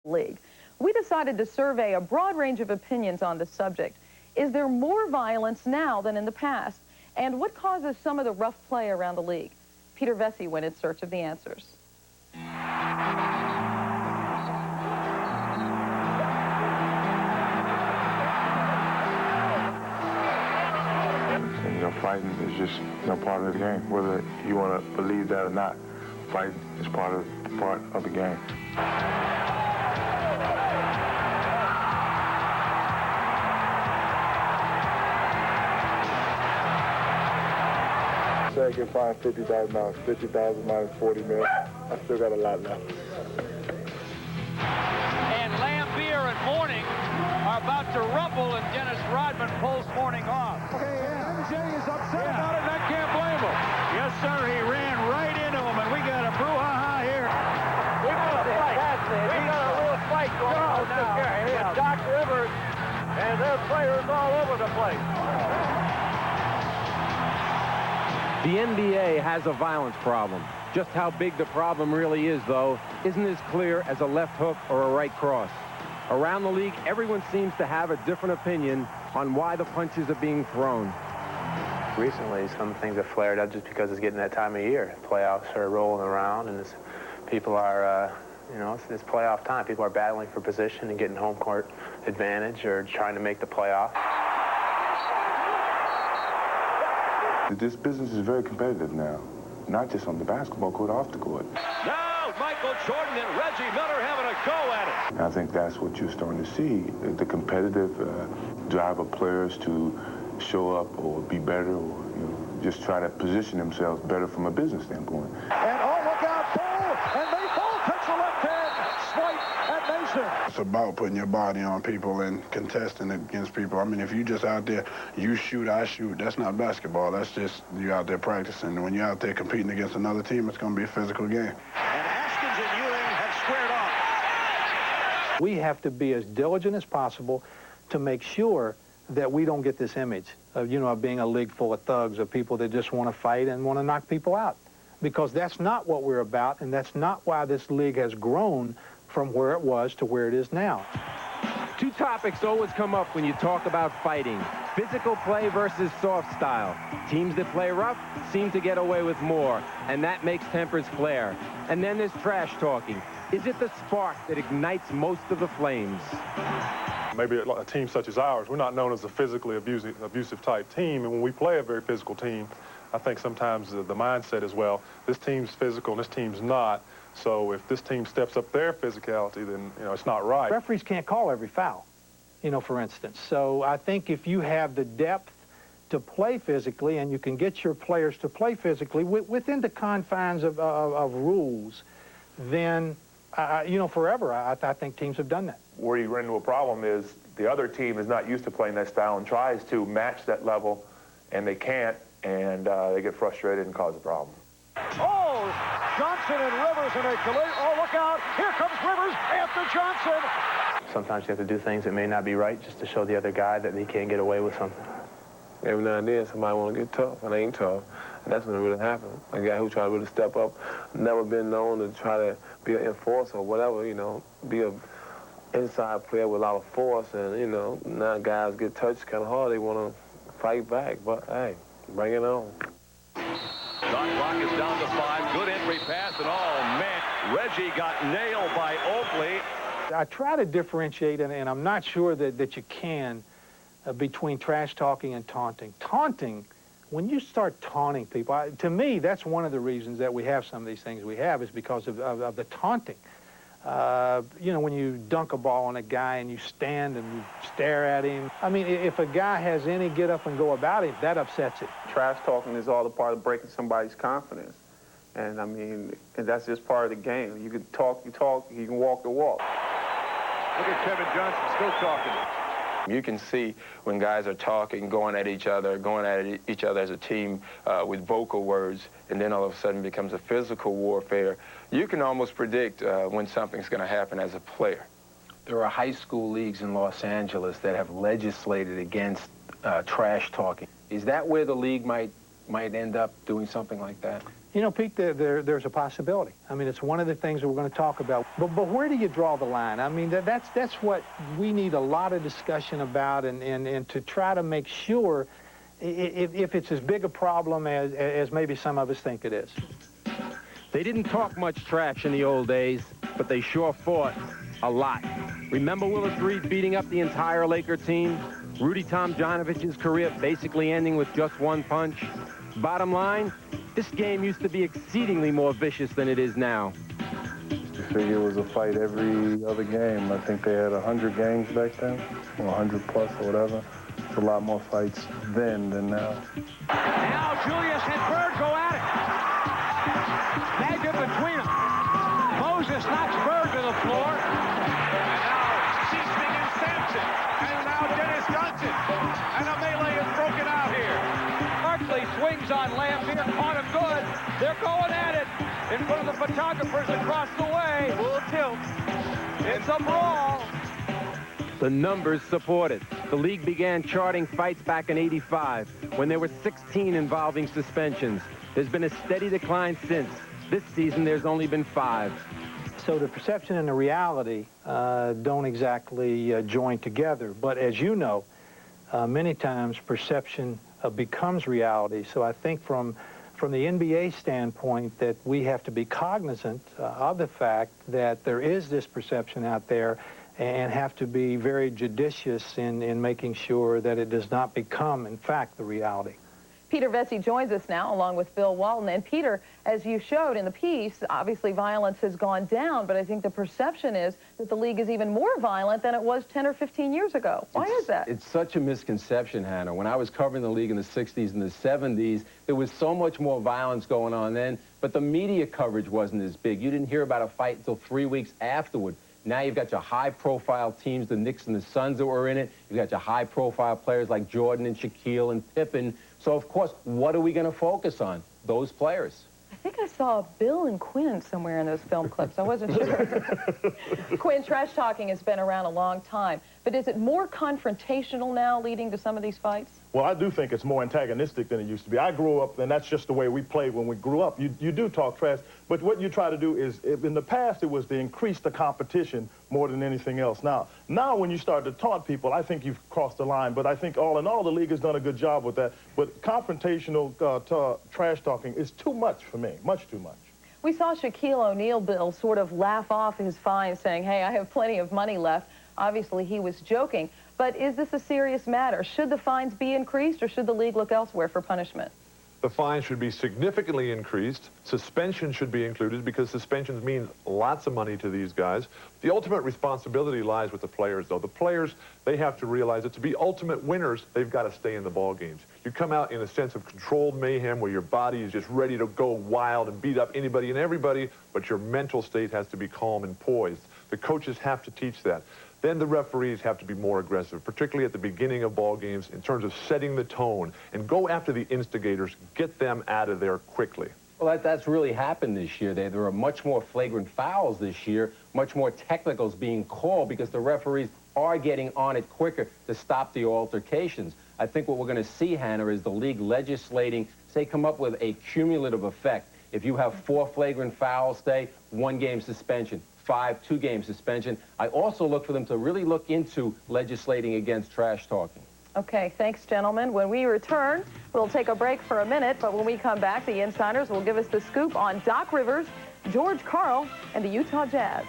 league. We decided to survey a broad range of opinions on the subject. Is there more violence now than in the past? And what causes some of the rough play around the league? Peter Vecsey went in search of the answers. Fighting is just part of the game. Whether you want to believe that or not, fighting is part of the game. Say I get fined $50,000, 50,000 minus 40 mil. I still got a lot left. And Lambier and Mourning are about to rumble, and Dennis Rodman pulls Mourning off. Okay, MJ is upset about it, and I can't blame him. Yes, sir, he ran right into him, and we got a brouhaha here. We got a fight. We got a real fight going on now with Doc Rivers, and their players all over the place. The NBA has a violence problem. Just how big the problem really is, though, isn't as clear as a left hook or a right cross. Around the league, everyone seems to have a different opinion on why the punches are being thrown. Recently, some things have flared up just because it's getting that time of year. Playoffs are rolling around, and people are, it's playoff time. People are battling for position and getting home court advantage or trying to make the playoff. This business is very competitive now, not just on the basketball court, off the court. Now, Michael Jordan and Reggie Miller having a go at it. And I think that's what you're starting to see, the competitive drive of players to show up or be better or just try to position themselves better from a business standpoint. And oh, look out, Bull! And they both touch the left hand, swipe at Mason. It's about putting your body on people and contesting against people. I mean, if you just out there, you shoot, I shoot, that's not basketball. That's just you out there practicing. And when you're out there competing against another team, it's going to be a physical game. And Haskins and Ewing have squared off. We have to be as diligent as possible to make sure that we don't get this image of, of being a league full of thugs, of people that just want to fight and want to knock people out. Because that's not what we're about, and that's not why this league has grown from where it was to where it is now. Two topics always come up when you talk about fighting: physical play versus soft style. Teams that play rough seem to get away with more, and that makes tempers flare. And then there's trash talking. Is it the spark that ignites most of the flames? Maybe a team such as ours, we're not known as a physically abusive type team, and when we play a very physical team, I think sometimes the mindset is, well, this team's physical and this team's not, so if this team steps up their physicality, then it's not right. Referees can't call every foul, for instance. So I think if you have the depth to play physically and you can get your players to play physically within the confines of rules, then forever I think teams have done that. Where you run into a problem is the other team is not used to playing that style and tries to match that level, and they can't, and they get frustrated and cause a problem. Oh, Johnson and Rivers in a collision. Oh, look out. Here comes Rivers after Johnson. Sometimes you have to do things that may not be right just to show the other guy that he can't get away with something. Every now and then, somebody want to get tough, and they ain't tough. And that's when it really happens. A guy who try to really step up, never been known to try to be an enforcer or whatever, be a inside player with a lot of force, and, now guys get touched kind of hard. They want to fight back, but, hey, bring it on. Shot clock is down to 5. Good entry pass, and oh, man, Reggie got nailed by Oakley. I try to differentiate, and I'm not sure that you can, between trash talking and taunting. Taunting, when you start taunting people, to me, that's one of the reasons that we have some of these things we have, is because of the taunting. When you dunk a ball on a guy and you stand and you stare at him. I mean, if a guy has any get up and go about it, that upsets it. Trash talking is all a part of breaking somebody's confidence. And, and that's just part of the game. You can talk, you can walk the walk. Look at Kevin Johnson still talking. You can see when guys are talking, going at each other as a team with vocal words, and then all of a sudden becomes a physical warfare. You can almost predict when something's going to happen as a player. There are high school leagues in Los Angeles that have legislated against trash talking. Is that where the league might end up doing something like that? You know, Pete, there's a possibility. I mean, it's one of the things that we're going to talk about. But where do you draw the line? I mean, that's what we need a lot of discussion about, and to try to make sure if it's as big a problem as maybe some of us think it is. They didn't talk much trash in the old days, but they sure fought a lot. Remember Willis Reed beating up the entire Laker team? Rudy Tomjanovich's career basically ending with just one punch? Bottom line, this game used to be exceedingly more vicious than it is now. You figure it was a fight every other game. I think they had 100 games back then, or 100 plus or whatever. It's a lot more fights then than now. Now Julius and Bird go at it. Tag it between them. Moses knocks Bird to the floor. And now Seasoning and Sampson. And now Dennis Johnson. And a melee is broken out here. Barkley swings on Lampier, caught him good. They're going at it in front of the photographers across the way. Full tilt. It's a brawl. The numbers support it. The league began charting fights back in '85 when there were 16 involving suspensions. There's been a steady decline since. This season, there's only been 5. So the perception and the reality don't exactly join together. But as you know, many times perception becomes reality. So I think from the NBA standpoint that we have to be cognizant of the fact that there is this perception out there and have to be very judicious in making sure that it does not become, in fact, the reality. Peter Vecsey joins us now, along with Bill Walton. And Peter, as you showed in the piece, obviously violence has gone down, but I think the perception is that the league is even more violent than it was 10 or 15 years ago. Why is that? It's such a misconception, Hannah. When I was covering the league in the 60s and the 70s, there was so much more violence going on then, but the media coverage wasn't as big. You didn't hear about a fight until 3 weeks afterward. Now you've got your high-profile teams, the Knicks and the Suns that were in it. You've got your high-profile players like Jordan and Shaquille and Pippen. So, of course, what are we going to focus on? Those players. I think I saw Bill and Quinn somewhere in those film clips. I wasn't sure. Quinn, trash talking has been around a long time, but is it more confrontational now, leading to some of these fights? Well, I do think it's more antagonistic than it used to be. I grew up, and that's just the way we played when we grew up. You do talk trash, but what you try to do is, in the past, it was to increase the competition more than anything else. Now when you start to taunt people, I think you've crossed the line, but I think all in all, the league has done a good job with that. But confrontational trash talking is too much for me, much too much. We saw Shaquille O'Neal, Bill, sort of laugh off his fine, saying, hey, I have plenty of money left. Obviously, he was joking. But is this a serious matter? Should the fines be increased, or should the league look elsewhere for punishment? The fine should be significantly increased. Suspension should be included because suspensions mean lots of money to these guys. The ultimate responsibility lies with the players, though. The players, they have to realize that to be ultimate winners, they've got to stay in the ball games. You come out in a sense of controlled mayhem where your body is just ready to go wild and beat up anybody and everybody, but your mental state has to be calm and poised. The coaches have to teach that. Then the referees have to be more aggressive, particularly at the beginning of ball games in terms of setting the tone, and go after the instigators, get them out of there quickly. Well, that's really happened this year. There are much more flagrant fouls this year, much more technicals being called because the referees are getting on it quicker to stop the altercations. I think what we're going to see, Hannah, is the league legislating, say, come up with a cumulative effect. If you have 4 flagrant fouls, say, 1-game suspension. 5, 2-game suspension. I also look for them to really look into legislating against trash talking. Okay, thanks, gentlemen. When we return, we'll take a break for a minute, but when we come back, the insiders will give us the scoop on Doc Rivers, George Karl, and the Utah Jazz.